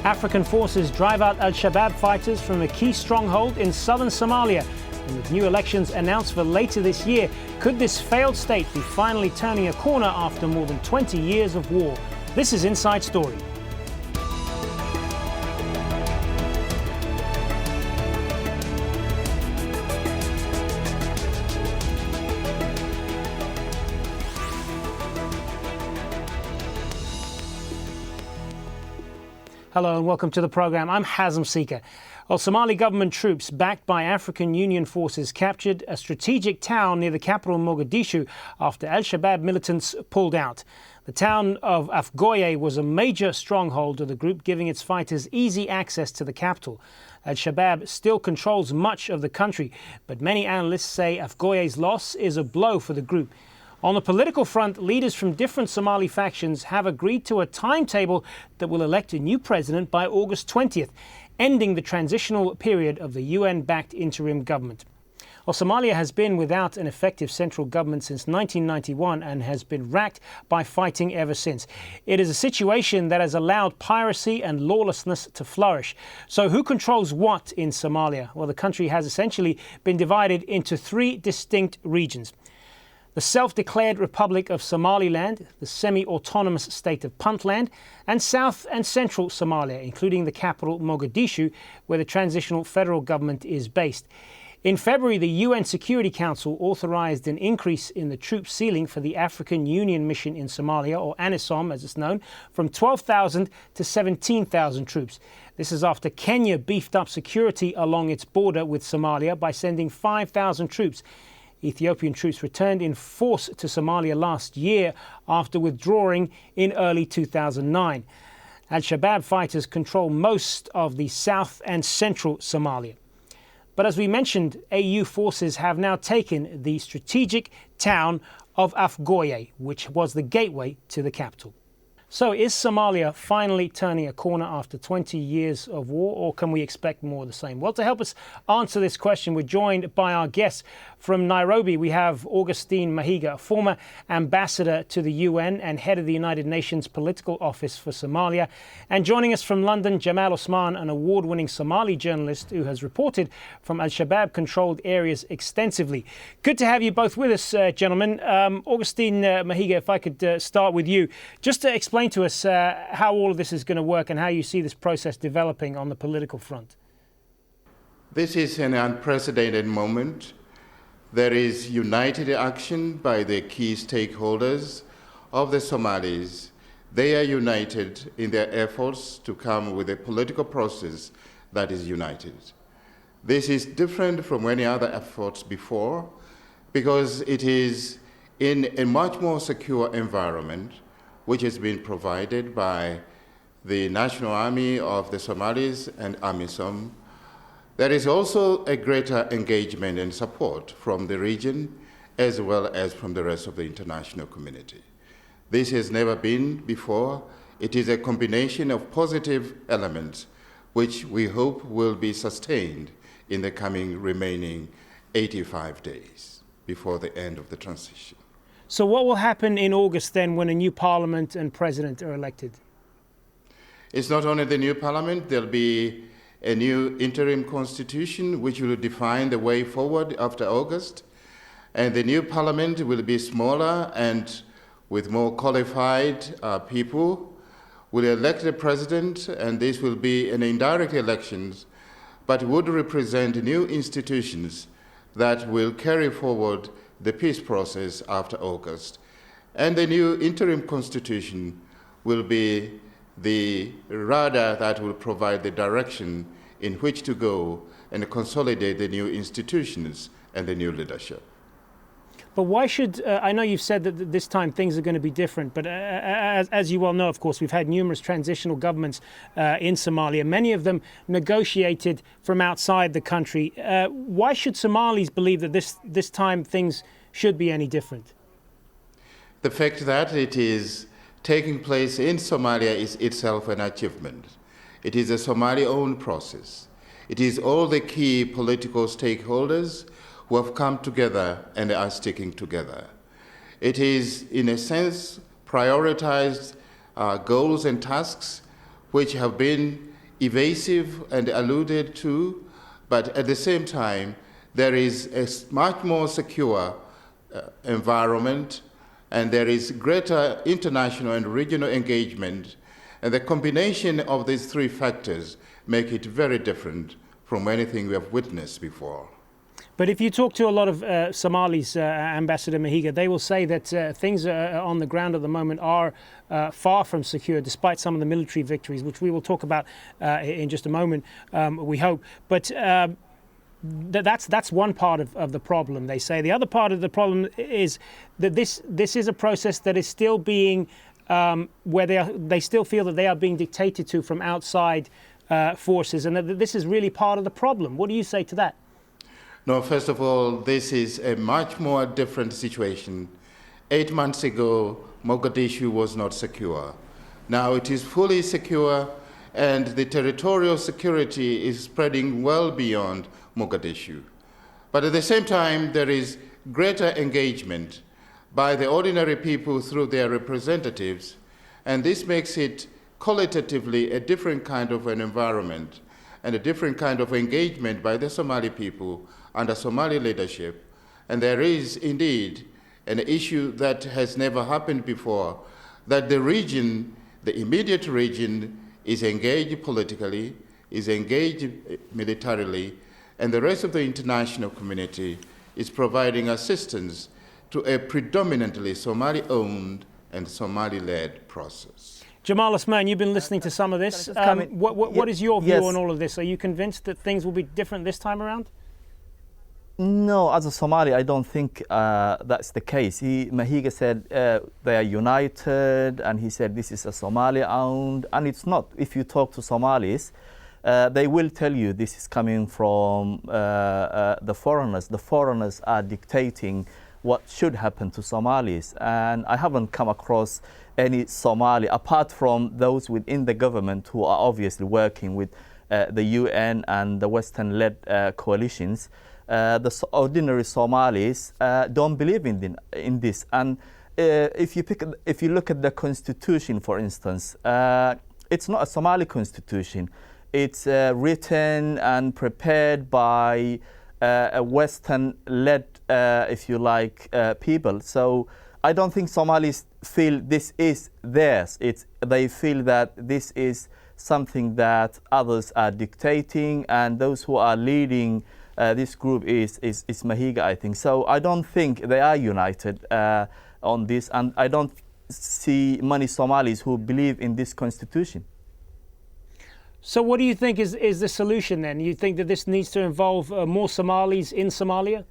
African forces drive out al-Shabab fighters from a key stronghold in southern Somalia. And with new elections announced for later this year, could this failed state be finally turning a corner after more than 20 years of war? This is Inside Story. Hello and welcome to the program. I'm Hazem Seeker. Well, Somali government troops backed by African Union forces captured a strategic town near the capital Mogadishu after al-Shabab militants pulled out. The town of Afgoye was a major stronghold of the group, giving its fighters easy access to the capital. Al-Shabab still controls much of the country, but many analysts say Afgoye's loss is a blow for the group. On the political front, leaders from different Somali factions have agreed to a timetable that will elect a new president by August 20th, ending the transitional period of the UN-backed interim government. Well, Somalia has been without an effective central government since 1991 and has been racked by fighting ever since. It is a situation that has allowed piracy and lawlessness to flourish. So who controls what in Somalia? Well, the country has essentially been divided into three distinct regions: the self-declared Republic of Somaliland, the semi-autonomous state of Puntland, and South and Central Somalia, including the capital Mogadishu, where the transitional federal government is based. In February, the UN Security Council authorized an increase in the troop ceiling for the African Union mission in Somalia, or ANISOM as it's known, from 12,000 to 17,000 troops. This is after Kenya beefed up security along its border with Somalia by sending 5,000 troops. Ethiopian troops returned in force to Somalia last year after withdrawing in early 2009. Al-Shabab fighters control most of the south and central Somalia. But as we mentioned, AU forces have now taken the strategic town of Afgoye, which was the gateway to the capital. So is Somalia finally turning a corner after 20 years of war, or can we expect more of the same? Well, to help us answer this question, we're joined by our guests. From Nairobi, we have Augustine Mahiga, former ambassador to the UN and head of the United Nations Political Office for Somalia. And joining us from London, Jamal Osman, an award-winning Somali journalist who has reported from al-Shabaab-controlled areas extensively. Good to have you both with us, gentlemen. Augustine Mahiga, if I could start with you, just to explain to us how all of this is going to work and how you see this process developing on the political front. This is an unprecedented moment. There is united action by the key stakeholders of the Somalis. They are united in their efforts to come with a political process that is united. This is different from any other efforts before because it is in a much more secure environment which has been provided by the National Army of the Somalis and AMISOM. There is also a greater engagement and support from the region as well as from the rest of the international community. This has never been before. It is a combination of positive elements which we hope will be sustained in the coming remaining 85 days before the end of the transition. So what will happen in August then when a new parliament and president are elected? It's not only the new parliament, there'll be a new interim constitution which will define the way forward after August. And the new parliament will be smaller and with more qualified people. Will elect a president, and this will be an indirect elections, but would represent new institutions that will carry forward the peace process after August. And the new interim constitution will be the radar that will provide the direction in which to go and consolidate the new institutions and the new leadership. But why should, I know you've said that this time things are going to be different, but as you well know, of course, we've had numerous transitional governments in Somalia, many of them negotiated from outside the country. Why should Somalis believe that this time things should be any different? The fact that it is taking place in Somalia is itself an achievement. It is a Somali-owned process. It is all the key political stakeholders who have come together and are sticking together. It is, in a sense, prioritized goals and tasks which have been evasive and alluded to, but at the same time, there is a much more secure environment, and there is greater international and regional engagement. And the combination of these three factors make it very different from anything we have witnessed before. But if you talk to a lot of Somalis, Ambassador Mahiga, they will say that things on the ground at the moment are far from secure, despite some of the military victories, which we will talk about in just a moment, we hope. But that's one part of the problem, they say. The other part of the problem is that this is a process that is still being, where they still feel that they are being dictated to from outside forces, and that this is really part of the problem. What do you say to that? No, first of all, this is a much more different situation. 8 months ago, Mogadishu was not secure. Now it is fully secure, and the territorial security is spreading well beyond Mogadishu. But at the same time, there is greater engagement by the ordinary people through their representatives, and this makes it qualitatively a different kind of an environment and a different kind of engagement by the Somali people under Somali leadership. And there is indeed an issue that has never happened before, that the region, the immediate region, is engaged politically, is engaged militarily, and the rest of the international community is providing assistance to a predominantly Somali-owned and Somali-led process. Jamal Osman, you've been listening to some of this. What is your view on all of this? Are you convinced that things will be different this time around? No, as a Somali, I don't think that's the case. Mahiga said they are united, and he said this is a Somali-owned, and it's not. If you talk to Somalis, they will tell you this is coming from the foreigners. The foreigners are dictating what should happen to Somalis, and I haven't come across any Somali, apart from those within the government who are obviously working with the UN and the Western-led coalitions. The ordinary Somalis don't believe in this. And if you look at the constitution, for instance, it's not a Somali constitution. It's written and prepared by a Western-led, if you like, people. So I don't think Somalis feel this is theirs. They feel that this is something that others are dictating, and those who are leading this group is Mahiga, I think. So I don't think they are united on this, and I don't see many Somalis who believe in this constitution. So what do you think is the solution then? You think that this needs to involve more Somalis in Somalia?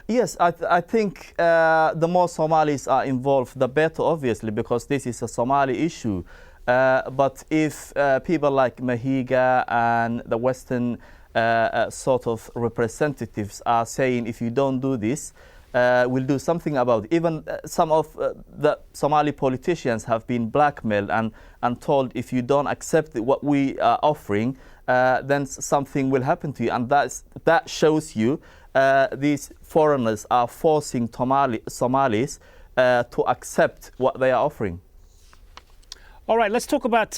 Yes, I think the more Somalis are involved, the better, obviously, because this is a Somali issue. But if people like Mahiga and the Western sort of representatives are saying, if you don't do this, we'll do something about it. Even some of the Somali politicians have been blackmailed and told, if you don't accept what we are offering, then something will happen to you. And that shows you these foreigners are forcing Somalis to accept what they are offering. All right, let's talk about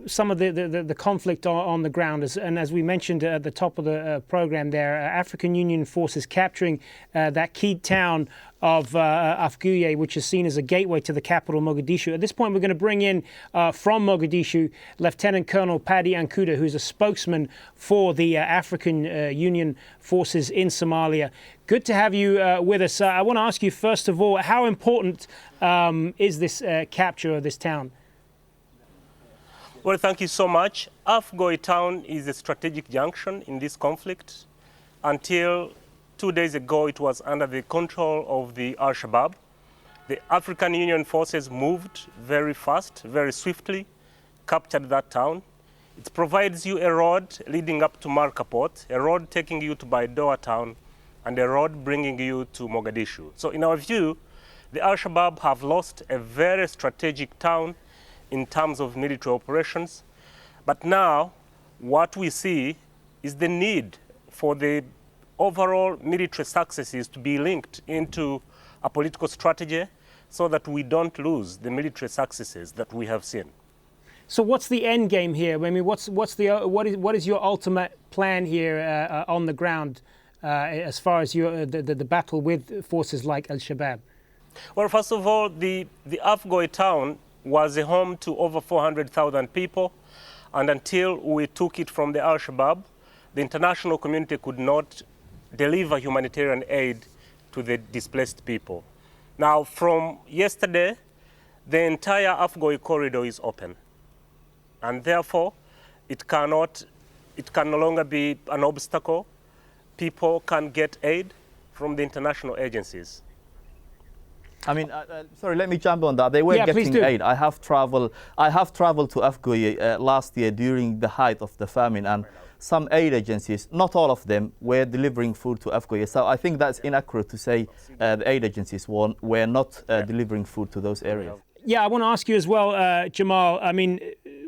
some of the conflict on the ground. As we mentioned at the top of the program there, African Union forces capturing that key town of Afgoye, which is seen as a gateway to the capital, Mogadishu. At this point, we're going to bring in from Mogadishu Lieutenant Colonel Paddy Ankunda, who's a spokesman for the African Union forces in Somalia. Good to have you with us. I want to ask you, first of all, how important is this capture of this town? Well, thank you so much. Afgoye town is a strategic junction in this conflict. Until 2 days ago, it was under the control of the al-Shabab. The African Union forces moved very fast, very swiftly, captured that town. It provides you a road leading up to Markaport, a road taking you to Baidoa town, and a road bringing you to Mogadishu. So in our view, the al-Shabab have lost a very strategic town in terms of military operations. But now, what we see is the need for the overall military successes to be linked into a political strategy so that we don't lose the military successes that we have seen. So what's the end game here? I mean, what is your ultimate plan here on the ground as far as the battle with forces like al-Shabab? Well, first of all, the Afgoye town was a home to over 400,000 people, and until we took it from the al-Shabab, the international community could not deliver humanitarian aid to the displaced people. Now, from yesterday, the entire Afgoye corridor is open, and therefore it can no longer be an obstacle. People can get aid from the international agencies. I mean, sorry, let me jump on that. They were getting aid. I have traveled to Afgoye last year during the height of the famine, and some aid agencies, not all of them, were delivering food to Afgoye. So I think that's inaccurate to say the aid agencies were not delivering food to those areas. Yeah, I want to ask you as well, Jamal. I mean,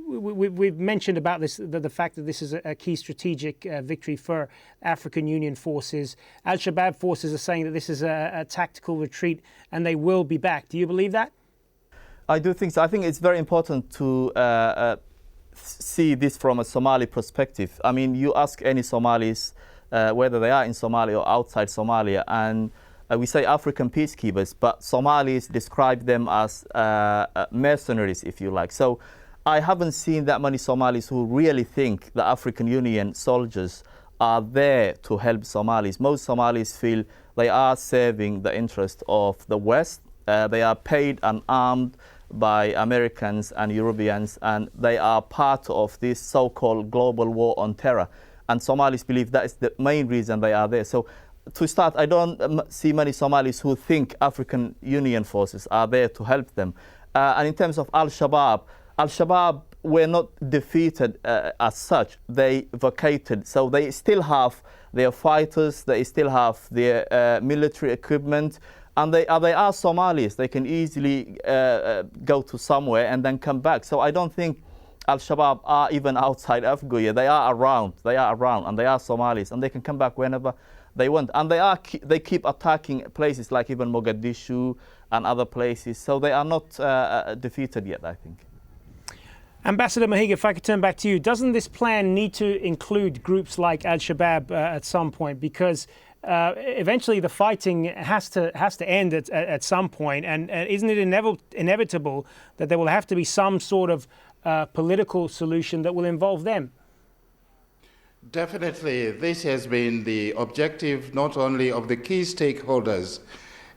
we've mentioned about this, the fact that this is a key strategic victory for African Union forces. Al-Shabaab forces are saying that this is a tactical retreat and they will be back. Do you believe that? I do think so. I think it's very important to see this from a Somali perspective. I mean, you ask any Somalis, whether they are in Somalia or outside Somalia, and we say African peacekeepers, but Somalis describe them as mercenaries, if you like. So I haven't seen that many Somalis who really think the African Union soldiers are there to help Somalis. Most Somalis feel they are serving the interest of the West. They are paid and armed by Americans and Europeans, and they are part of this so-called global war on terror. And Somalis believe that is the main reason they are there. So to start, I don't see many Somalis who think African Union forces are there to help them. And in terms of al-Shabab, al-Shabab were not defeated as such. They vacated. So they still have their fighters, they still have their military equipment, and they are Somalis. They can easily go to somewhere and then come back. So I don't think al-Shabab are even outside Afgoye. They are around, and they are Somalis, and they can come back whenever they want. And they keep attacking places like even Mogadishu and other places. So they are not defeated yet, I think. Ambassador Mahiga, if I could turn back to you, doesn't this plan need to include groups like al-Shabab at some point? Because eventually the fighting has to end at some point, and isn't it inevitable that there will have to be some sort of political solution that will involve them? Definitely, this has been the objective not only of the key stakeholders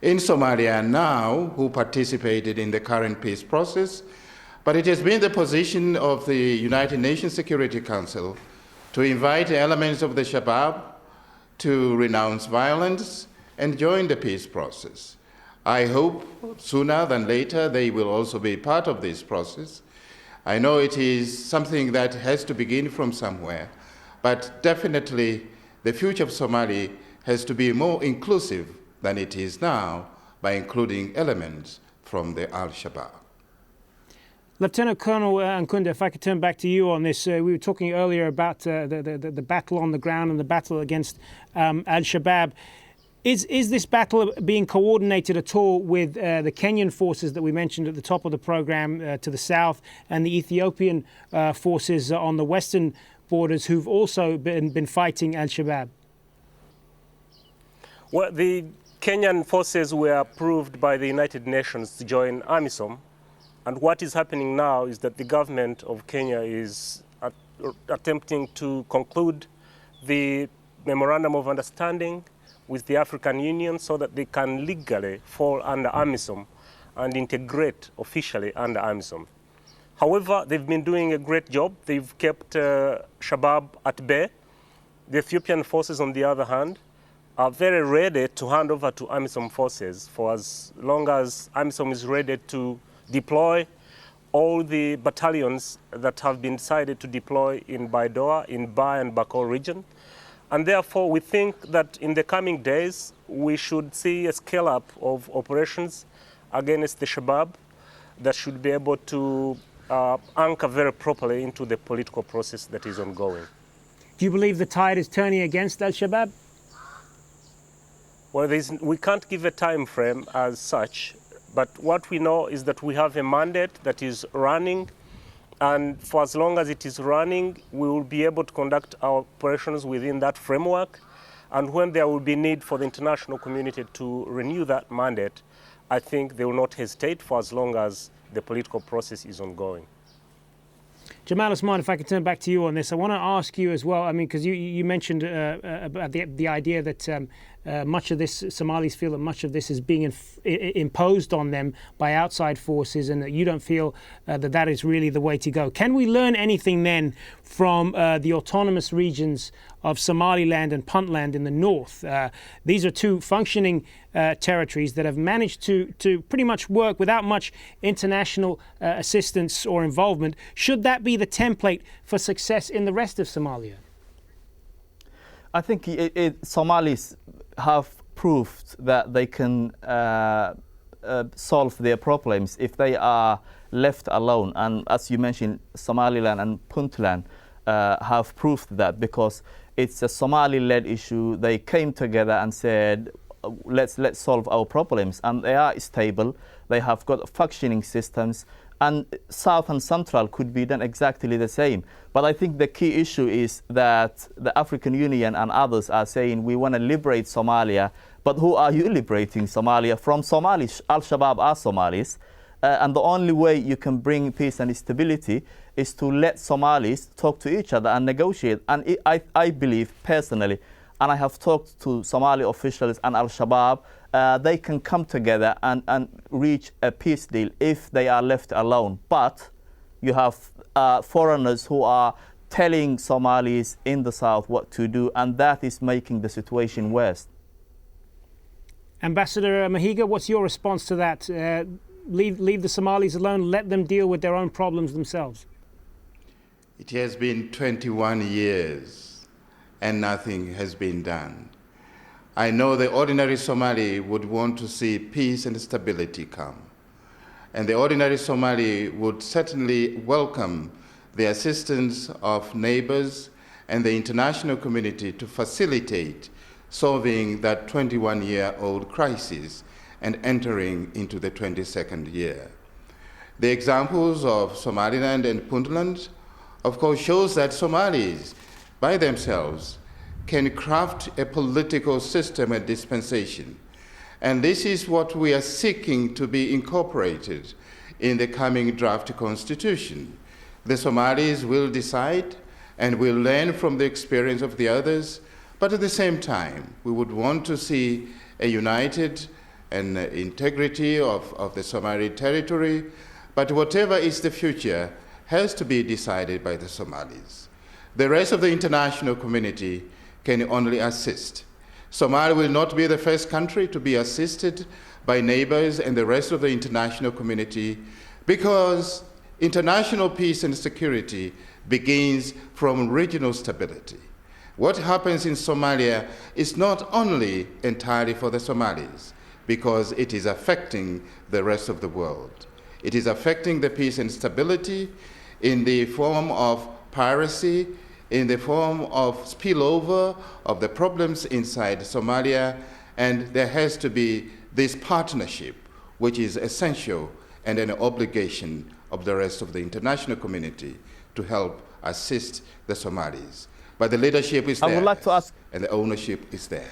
in Somalia now who participated in the current peace process, but it has been the position of the United Nations Security Council to invite elements of the Shabab to renounce violence and join the peace process. I hope sooner than later they will also be part of this process. I know it is something that has to begin from somewhere, but definitely the future of Somalia has to be more inclusive than it is now by including elements from the al-Shabab. Lieutenant Colonel Ankunda, if I could turn back to you on this. We were talking earlier about the battle on the ground and the battle against al-Shabab. Is this battle being coordinated at all with the Kenyan forces that we mentioned at the top of the program to the south, and the Ethiopian forces on the western borders who've also been fighting al-Shabab? Well, the Kenyan forces were approved by the United Nations to join AMISOM. And what is happening now is that the government of Kenya is attempting to conclude the memorandum of understanding with the African Union so that they can legally fall under AMISOM and integrate officially under AMISOM. However, they've been doing a great job. They've kept Shabab at bay. The Ethiopian forces, on the other hand, are very ready to hand over to AMISOM forces for as long as AMISOM is ready to deploy all the battalions that have been decided to deploy in Baidoa, in Ba and Bakol region. And therefore, we think that in the coming days, we should see a scale-up of operations against the Shabab that should be able to anchor very properly into the political process that is ongoing. Do you believe the tide is turning against al-Shabab? Well, we can't give a time frame as such. But what we know is that we have a mandate that is running, And for as long as it is running, we will be able to conduct our operations within that framework. And when there will be need for the international community to renew that mandate, I think they will not hesitate for as long as the political process is ongoing. Jamal Osman, if I could turn back to you on this, I want to ask you as well, I mean, because you mentioned about the idea that much of this, Somalis feel that much of this is being imposed on them by outside forces, and that you don't feel that is really the way to go. Can we learn anything then from the autonomous regions of Somaliland and Puntland in the north? These are two functioning territories that have managed to pretty much work without much international assistance or involvement. Should that be the template for success in the rest of Somalia? I think Somalis have proved that they can solve their problems if they are left alone. And as you mentioned, Somaliland and Puntland have proved that, because it's a Somali-led issue. They came together and said, let's solve our problems. And they are stable. They have got functioning systems. And South and Central could be done exactly the same. But I think the key issue is that the African Union and others are saying we want to liberate Somalia. But who are you liberating Somalia from? Somalis. Al-Shabab are Somalis. And the only way you can bring peace and stability is to let Somalis talk to each other and negotiate. And I believe personally, and I have talked to Somali officials and al-Shabab, they can come together and reach a peace deal if they are left alone. But you have foreigners who are telling Somalis in the south what to do, and that is making the situation worse. Ambassador Mahiga, what's your response to that? Leave the Somalis alone, let them deal with their own problems themselves. It has been 21 years and nothing has been done. I know the ordinary Somali would want to see peace and stability come. And the ordinary Somali would certainly welcome the assistance of neighbors and the international community to facilitate solving that 21-year-old crisis and entering into the 22nd year. The examples of Somaliland and Puntland, of course, shows that Somalis, by themselves, can craft a political system and dispensation. And this is what we are seeking to be incorporated in the coming draft constitution. The Somalis will decide and will learn from the experience of the others, but at the same time, we would want to see a united and integrity of the Somali territory, but whatever is the future has to be decided by the Somalis. The rest of the international community can only assist. Somalia will not be the first country to be assisted by neighbors and the rest of the international community, because international peace and security begins from regional stability. What happens in Somalia is not only entirely for the Somalis, because it is affecting the rest of the world. It is affecting the peace and stability in the form of piracy, in the form of spillover of the problems inside Somalia, and there has to be this partnership, which is essential and an obligation of the rest of the international community to help assist the Somalis. But the leadership is there, I would like to ask, and the ownership is there.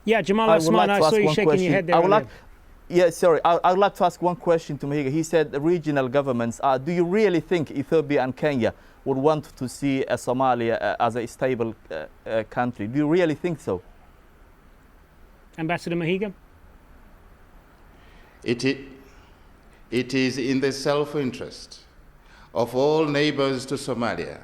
Yeah, Jamal Osman, I saw you shaking your head there. I would like to ask one question to Mahiga. He said the regional governments do you really think Ethiopia and Kenya would want to see Somalia as a stable country? Do you really think so? Ambassador Mahiga? It is in the self-interest of all neighbors to Somalia,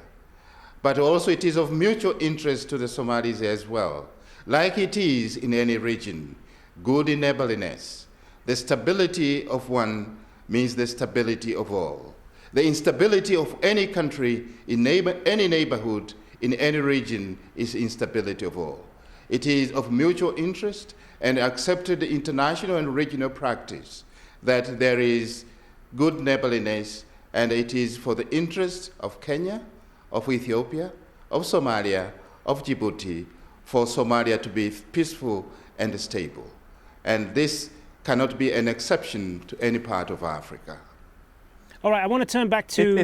but also it is of mutual interest to the Somalis as well. Like it is in any region, good in neighborliness. The stability of one means the stability of all. The instability of any country, in any neighborhood, in any region, is instability of all. It is of mutual interest and accepted international and regional practice that there is good neighborliness, and it is for the interest of Kenya, of Ethiopia, of Somalia, of Djibouti, for Somalia to be peaceful and stable. And this cannot be an exception to any part of Africa. All right, I want to turn back to...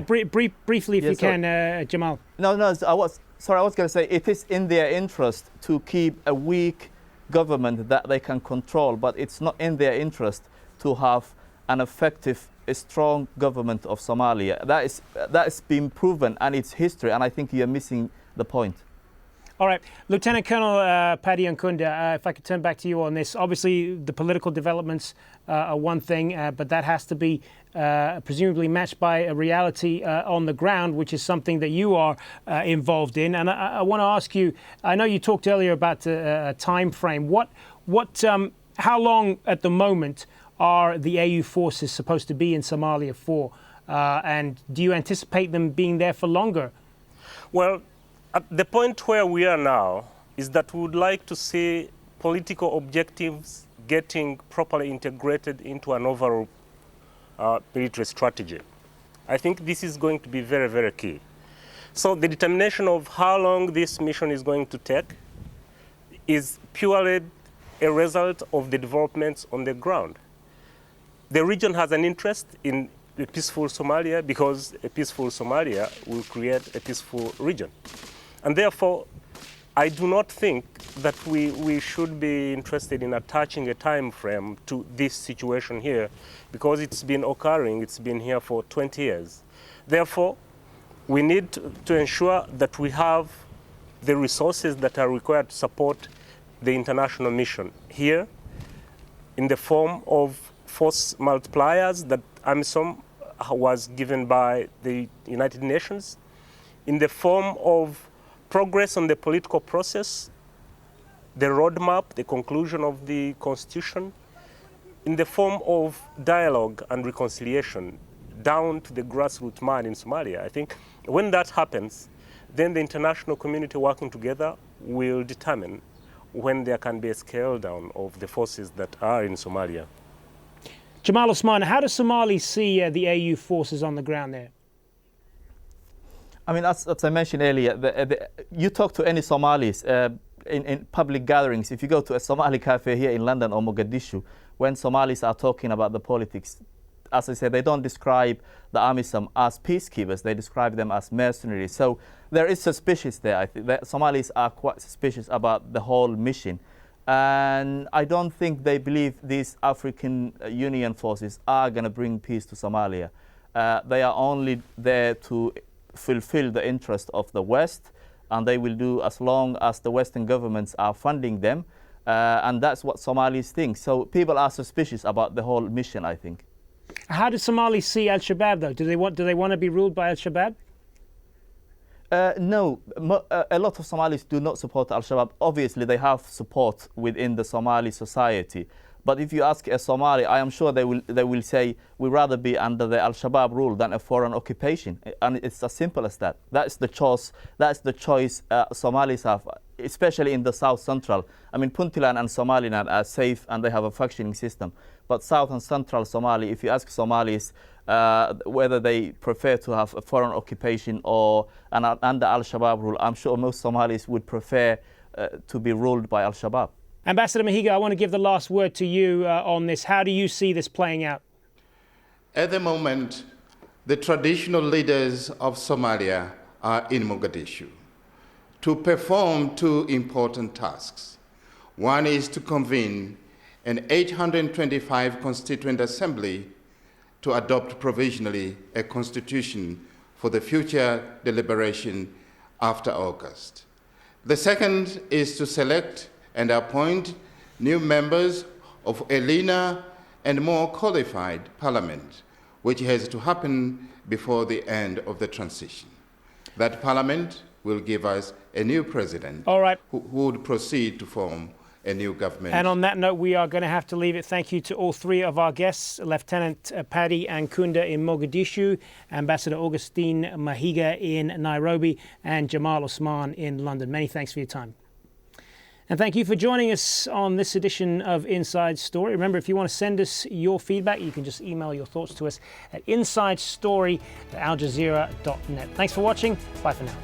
briefly, if you sorry. can, Jamal. No, I was going to say it is in their interest to keep a weak government that they can control, but it's not in their interest to have an effective, a strong government of Somalia. That is been proven, and it's history, and I think you're missing the point. All right, Lieutenant Colonel Paddy Ankunda, if I could turn back to you on this. Obviously, the political developments are one thing, but that has to be presumably matched by a reality on the ground, which is something that you are involved in. And I want to ask you, I know you talked earlier about a time frame. How long at the moment are the AU forces supposed to be in Somalia for? And do you anticipate them being there for longer? Well, at the point where we are now is that we would like to see political objectives getting properly integrated into an overall military strategy. I think this is going to be very, very key. So the determination of how long this mission is going to take is purely a result of the developments on the ground. The region has an interest in a peaceful Somalia because a peaceful Somalia will create a peaceful region. And therefore, I do not think that we should be interested in attaching a time frame to this situation here because it's been occurring, it's been here for 20 years. Therefore, we need to ensure that we have the resources that are required to support the international mission here in the form of force multipliers that AMISOM was given by the United Nations, in the form of progress on the political process, the roadmap, the conclusion of the constitution, in the form of dialogue and reconciliation down to the grassroots man in Somalia. I think when that happens, then the international community working together will determine when there can be a scale down of the forces that are in Somalia. Jamal Osman, how do Somalis see the AU forces on the ground there? I mean, as I mentioned earlier, you talk to any Somalis in public gatherings. If you go to a Somali cafe here in London or Mogadishu, when Somalis are talking about the politics, as I said, they don't describe the AMISOM as peacekeepers. They describe them as mercenaries. So there is suspicious there. I think that Somalis are quite suspicious about the whole mission. And I don't think they believe these African Union forces are going to bring peace to Somalia. They are only there to fulfill the interest of the West, and they will do as long as the Western governments are funding them, and that's what Somalis think. So people are suspicious about the whole mission, I think. How do Somalis see al-Shabab, though? Do they want to be ruled by al-Shabab? No, a lot of Somalis do not support al-Shabab. Obviously, they have support within the Somali society. But if you ask a Somali, I am sure they will say, we'd rather be under the al-Shabab rule than a foreign occupation. And it's as simple as that. That's the choice Somalis have, especially in the South Central. I mean, Puntland and Somaliland are safe and they have a functioning system. But South and Central Somali, if you ask Somalis whether they prefer to have a foreign occupation or under al-Shabab rule, I'm sure most Somalis would prefer to be ruled by al-Shabab. Ambassador Mahiga, I want to give the last word to you on this. How do you see this playing out? At the moment, the traditional leaders of Somalia are in Mogadishu to perform two important tasks. One is to convene an 825 Constituent Assembly to adopt provisionally a constitution for the future deliberation after August. The second is to select and appoint new members of a leaner and more qualified parliament, which has to happen before the end of the transition. That parliament will give us a new president. All right. who would proceed to form a new government. And on that note, we are going to have to leave it. Thank you to all three of our guests, Lieutenant Paddy Ankunda in Mogadishu, Ambassador Augustine Mahiga in Nairobi, and Jamal Osman in London. Many thanks for your time. And thank you for joining us on this edition of Inside Story. Remember, if you want to send us your feedback, you can just email your thoughts to us at insidestory@aljazeera.net. Thanks for watching. Bye for now.